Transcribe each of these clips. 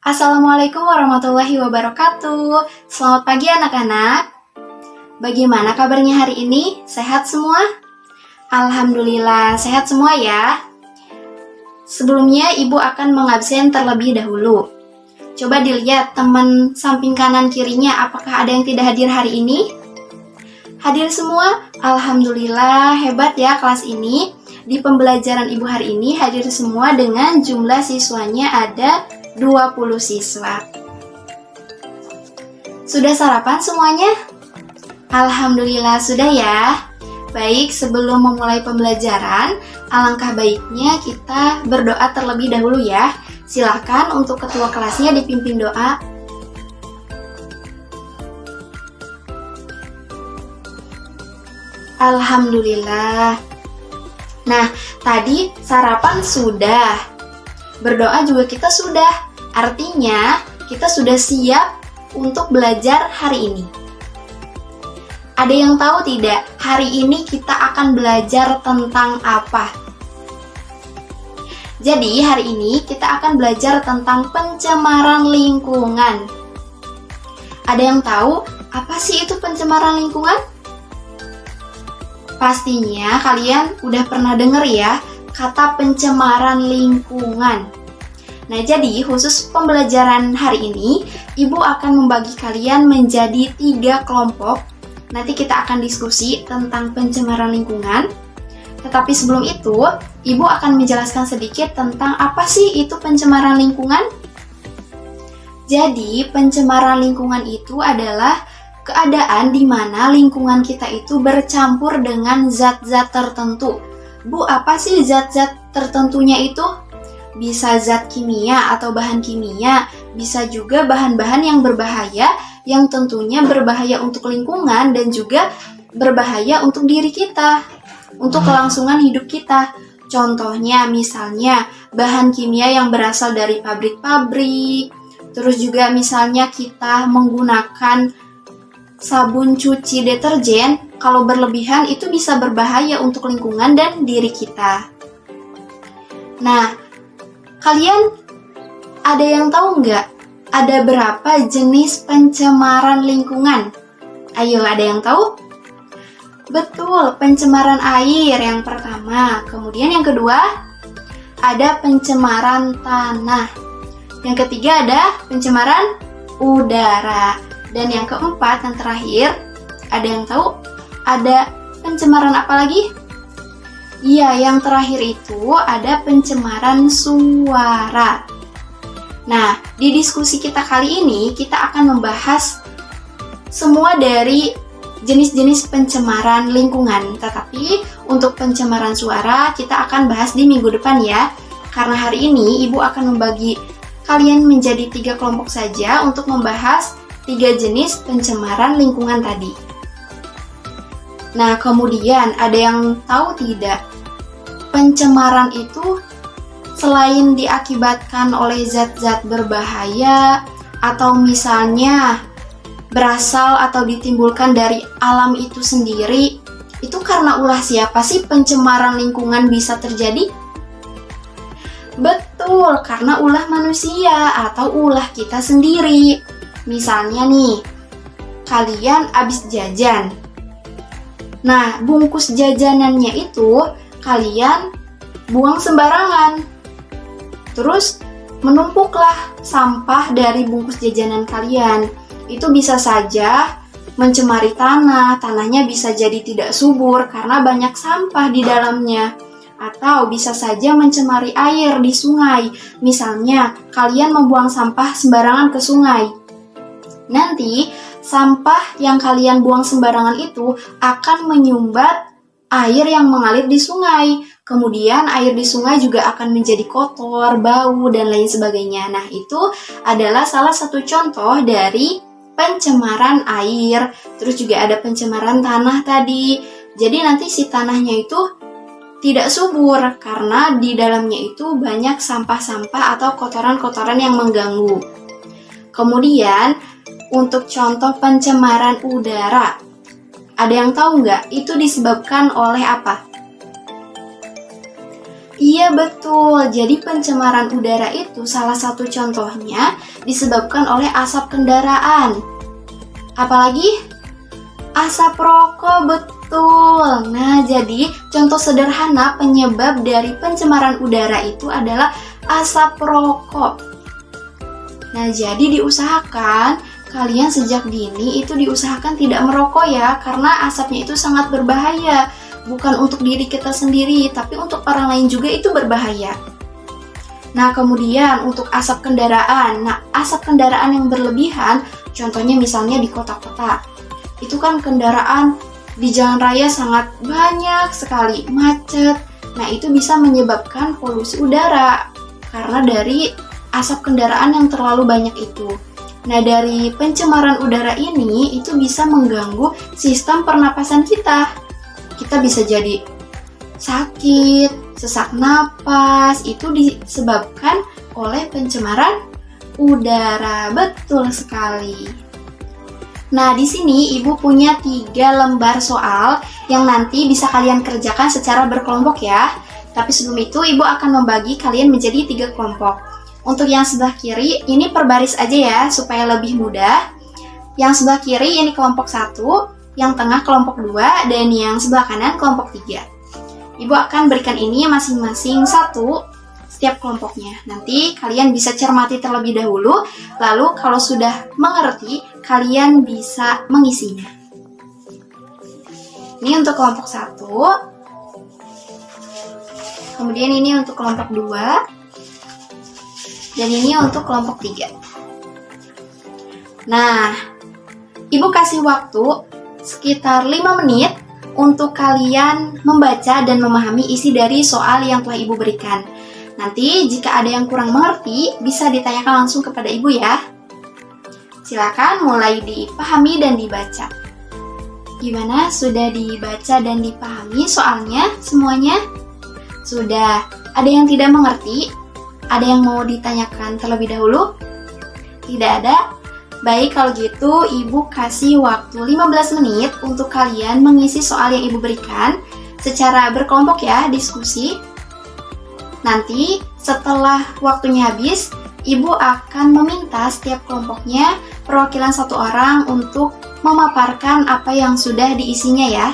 Assalamualaikum warahmatullahi wabarakatuh. Selamat pagi anak-anak. Bagaimana kabarnya hari ini? Sehat semua? Alhamdulillah, sehat semua ya. Sebelumnya ibu akan mengabsen terlebih dahulu. Coba dilihat teman samping kanan kirinya, apakah ada yang tidak hadir hari ini? Hadir semua? Alhamdulillah, hebat ya kelas ini. Di pembelajaran ibu hari ini hadir semua dengan jumlah siswanya ada 20 siswa. Sudah sarapan semuanya? Alhamdulillah sudah ya. Baik, sebelum memulai pembelajaran, alangkah baiknya kita berdoa terlebih dahulu ya. Silakan untuk ketua kelasnya dipimpin doa. Alhamdulillah. Nah, tadi sarapan sudah. Berdoa juga kita sudah. Artinya, kita sudah siap untuk belajar hari ini. Ada yang tahu tidak, hari ini kita akan belajar tentang apa? Jadi, hari ini kita akan belajar tentang pencemaran lingkungan. Ada yang tahu apa sih itu pencemaran lingkungan? Pastinya kalian udah pernah dengar ya kata pencemaran lingkungan. Nah, jadi khusus pembelajaran hari ini, Ibu akan membagi kalian menjadi 3 kelompok. Nanti kita akan diskusi tentang pencemaran lingkungan. Tetapi sebelum itu, Ibu akan menjelaskan sedikit tentang apa sih itu pencemaran lingkungan. Jadi, pencemaran lingkungan itu adalah keadaan di mana lingkungan kita itu bercampur dengan zat-zat tertentu. Bu, apa sih zat-zat tertentunya itu? Bisa zat kimia atau bahan kimia, bisa juga bahan-bahan yang berbahaya, yang tentunya berbahaya untuk lingkungan dan juga berbahaya untuk diri kita, untuk kelangsungan hidup kita. Contohnya misalnya bahan kimia yang berasal dari pabrik-pabrik, terus juga misalnya kita menggunakan sabun cuci deterjen, kalau berlebihan itu bisa berbahaya untuk lingkungan dan diri kita. Nah, kalian ada yang tahu nggak? Ada berapa jenis pencemaran lingkungan? Ayo, ada yang tahu? Betul, pencemaran air yang pertama. Kemudian yang kedua, ada pencemaran tanah. Yang ketiga ada pencemaran udara. Dan yang keempat, yang terakhir, ada yang tahu? Ada pencemaran apa lagi? Iya, yang terakhir itu ada pencemaran suara. Nah, di diskusi kita kali ini, kita akan membahas semua dari jenis-jenis pencemaran lingkungan. Tetapi, untuk pencemaran suara, kita akan bahas di minggu depan ya. Karena hari ini, Ibu akan membagi kalian menjadi 3 kelompok saja untuk membahas 3 jenis pencemaran lingkungan tadi. Nah, kemudian ada yang tahu tidak? Pencemaran itu selain diakibatkan oleh zat-zat berbahaya atau misalnya berasal atau ditimbulkan dari alam itu sendiri, itu karena ulah siapa sih pencemaran lingkungan bisa terjadi? Betul, karena ulah manusia atau ulah kita sendiri. Misalnya nih, kalian habis jajan. Nah, bungkus jajanannya itu kalian buang sembarangan. Terus menumpuklah sampah dari bungkus jajanan kalian. Itu bisa saja mencemari tanah. Tanahnya bisa jadi tidak subur karena banyak sampah di dalamnya. Atau bisa saja mencemari air di sungai. Misalnya, kalian membuang sampah sembarangan ke sungai. Nanti, sampah yang kalian buang sembarangan itu akan menyumbat air yang mengalir di sungai. Kemudian, air di sungai juga akan menjadi kotor, bau, dan lain sebagainya. Nah, itu adalah salah satu contoh dari pencemaran air. Terus juga ada pencemaran tanah tadi. Jadi, nanti si tanahnya itu tidak subur karena di dalamnya itu banyak sampah-sampah atau kotoran-kotoran yang mengganggu. Kemudian, untuk contoh pencemaran udara, ada yang tahu nggak? Itu disebabkan oleh apa? Iya betul, jadi pencemaran udara itu salah satu contohnya disebabkan oleh asap kendaraan. Apalagi asap rokok, betul. Nah, jadi contoh sederhana penyebab dari pencemaran udara itu adalah asap rokok. Nah, jadi diusahakan kalian sejak dini itu diusahakan tidak merokok ya, karena asapnya itu sangat berbahaya. Bukan untuk diri kita sendiri, tapi untuk orang lain juga itu berbahaya. Nah, kemudian untuk asap kendaraan. Nah, asap kendaraan yang berlebihan, contohnya misalnya di kota-kota. Itu kan kendaraan di jalan raya sangat banyak sekali, macet. Nah, itu bisa menyebabkan polusi udara karena dari asap kendaraan yang terlalu banyak itu. Nah, dari pencemaran udara ini itu bisa mengganggu sistem pernapasan kita. Kita bisa jadi sakit, sesak napas, itu disebabkan oleh pencemaran udara. Betul sekali. Nah, di sini Ibu punya 3 lembar soal yang nanti bisa kalian kerjakan secara berkelompok ya. Tapi sebelum itu Ibu akan membagi kalian menjadi 3 kelompok. Untuk yang sebelah kiri, ini per baris aja ya supaya lebih mudah. Yang sebelah kiri ini kelompok 1, yang tengah kelompok 2, dan yang sebelah kanan kelompok 3. Ibu akan berikan ini masing-masing 1 setiap kelompoknya. Nanti kalian bisa cermati terlebih dahulu, lalu kalau sudah mengerti, kalian bisa mengisinya. Ini untuk kelompok 1, kemudian ini untuk kelompok 2, dan ini untuk kelompok 3. Nah, Ibu kasih waktu sekitar 5 menit untuk kalian membaca dan memahami isi dari soal yang telah Ibu berikan. Nanti jika ada yang kurang mengerti, bisa ditanyakan langsung kepada Ibu ya. Silakan mulai dipahami dan dibaca. Gimana? Sudah dibaca dan dipahami soalnya semuanya? Sudah. Ada yang tidak mengerti? Ada yang mau ditanyakan terlebih dahulu? Tidak ada? Baik, kalau gitu Ibu kasih waktu 15 menit untuk kalian mengisi soal yang Ibu berikan secara berkelompok ya, diskusi. Nanti setelah waktunya habis, Ibu akan meminta setiap kelompoknya perwakilan 1 orang untuk memaparkan apa yang sudah diisinya ya.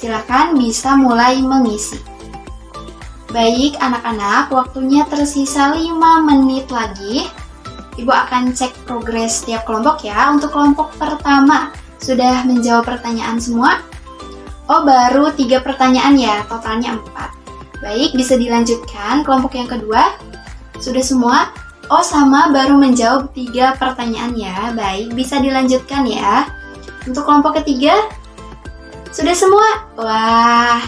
Silakan bisa mulai mengisi. Baik anak-anak, waktunya tersisa 5 menit lagi. Ibu akan cek progres setiap kelompok ya. Untuk kelompok pertama, sudah menjawab pertanyaan semua? Oh, baru 3 pertanyaan ya, totalnya 4. Baik, bisa dilanjutkan. Kelompok yang kedua, sudah semua? Oh, sama, baru menjawab 3 pertanyaan ya. Baik, bisa dilanjutkan ya. Untuk kelompok ketiga, sudah semua? Wah,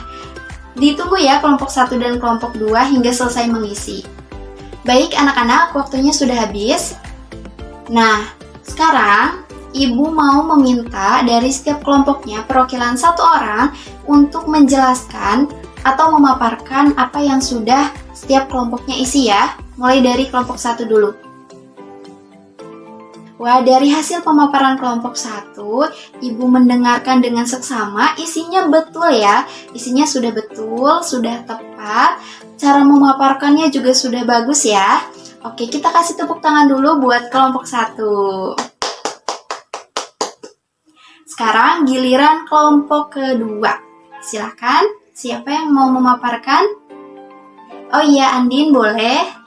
ditunggu ya kelompok 1 dan kelompok 2 hingga selesai mengisi. Baik anak-anak, waktunya sudah habis. Nah, sekarang Ibu mau meminta dari setiap kelompoknya perwakilan 1 orang untuk menjelaskan atau memaparkan apa yang sudah setiap kelompoknya isi ya. Mulai dari kelompok 1 dulu. Wah, dari hasil pemaparan kelompok 1, Ibu mendengarkan dengan seksama, isinya betul ya. Isinya sudah betul, sudah tepat. Cara memaparkannya juga sudah bagus ya. Oke, kita kasih tepuk tangan dulu buat kelompok 1. Sekarang giliran kelompok kedua. Silakan, siapa yang mau memaparkan? Oh iya, Andin boleh.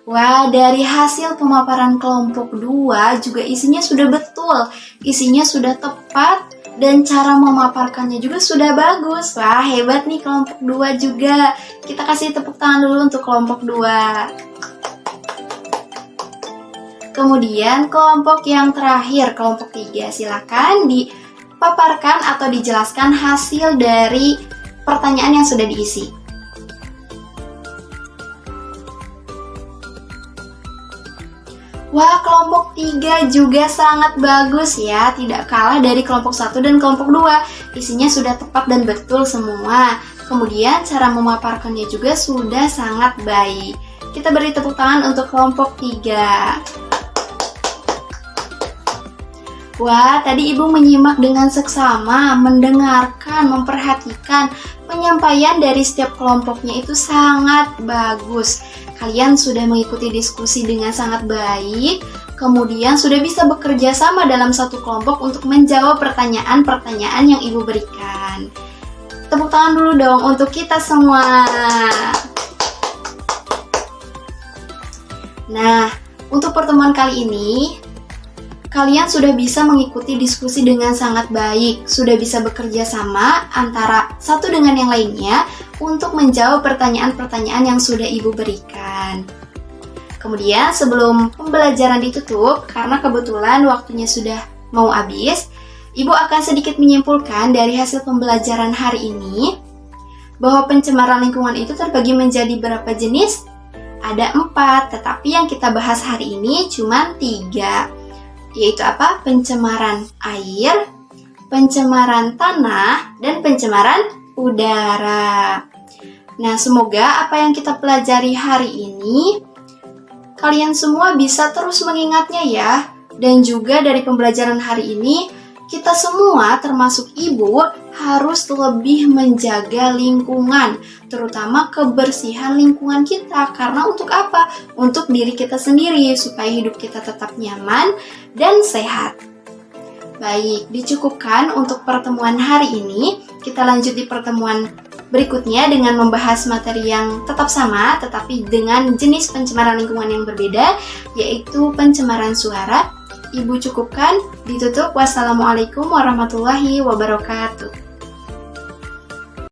Wah, dari hasil pemaparan kelompok 2 juga isinya sudah betul, isinya sudah tepat, dan cara memaparkannya juga sudah bagus. Wah, hebat nih kelompok 2 juga. Kita kasih tepuk tangan dulu untuk kelompok 2. Kemudian kelompok yang terakhir, kelompok 3. Silakan dipaparkan atau dijelaskan hasil dari pertanyaan yang sudah diisi. Wah, kelompok 3 juga sangat bagus ya, tidak kalah dari kelompok 1 dan kelompok 2. Isinya sudah tepat dan betul semua. Kemudian cara memaparkannya juga sudah sangat baik. Kita beri tepuk tangan untuk kelompok 3. Wah, tadi Ibu menyimak dengan seksama, mendengarkan, memperhatikan penyampaian dari setiap kelompoknya itu sangat bagus. Kalian sudah mengikuti diskusi dengan sangat baik, kemudian sudah bisa bekerja sama dalam satu kelompok untuk menjawab pertanyaan-pertanyaan yang Ibu berikan. Tepuk tangan dulu dong untuk kita semua. Nah, untuk pertemuan kali ini, kalian sudah bisa mengikuti diskusi dengan sangat baik, sudah bisa bekerja sama antara satu dengan yang lainnya untuk menjawab pertanyaan-pertanyaan yang sudah Ibu berikan. Kemudian sebelum pembelajaran ditutup, karena kebetulan waktunya sudah mau habis, Ibu akan sedikit menyimpulkan dari hasil pembelajaran hari ini bahwa pencemaran lingkungan itu terbagi menjadi berapa jenis? Ada 4, tetapi yang kita bahas hari ini cuma 3. Yaitu apa? Pencemaran air, pencemaran tanah, dan pencemaran udara. Nah, semoga apa yang kita pelajari hari ini, kalian semua bisa terus mengingatnya ya. Dan juga dari pembelajaran hari ini, kita semua termasuk Ibu harus lebih menjaga lingkungan, terutama kebersihan lingkungan kita. Karena untuk apa? Untuk diri kita sendiri, supaya hidup kita tetap nyaman dan sehat. Baik, dicukupkan untuk pertemuan hari ini. Kita lanjut di pertemuan berikutnya dengan membahas materi yang tetap sama, tetapi dengan jenis pencemaran lingkungan yang berbeda, yaitu pencemaran suara. Ibu cukupkan, ditutup. Wassalamualaikum warahmatullahi wabarakatuh.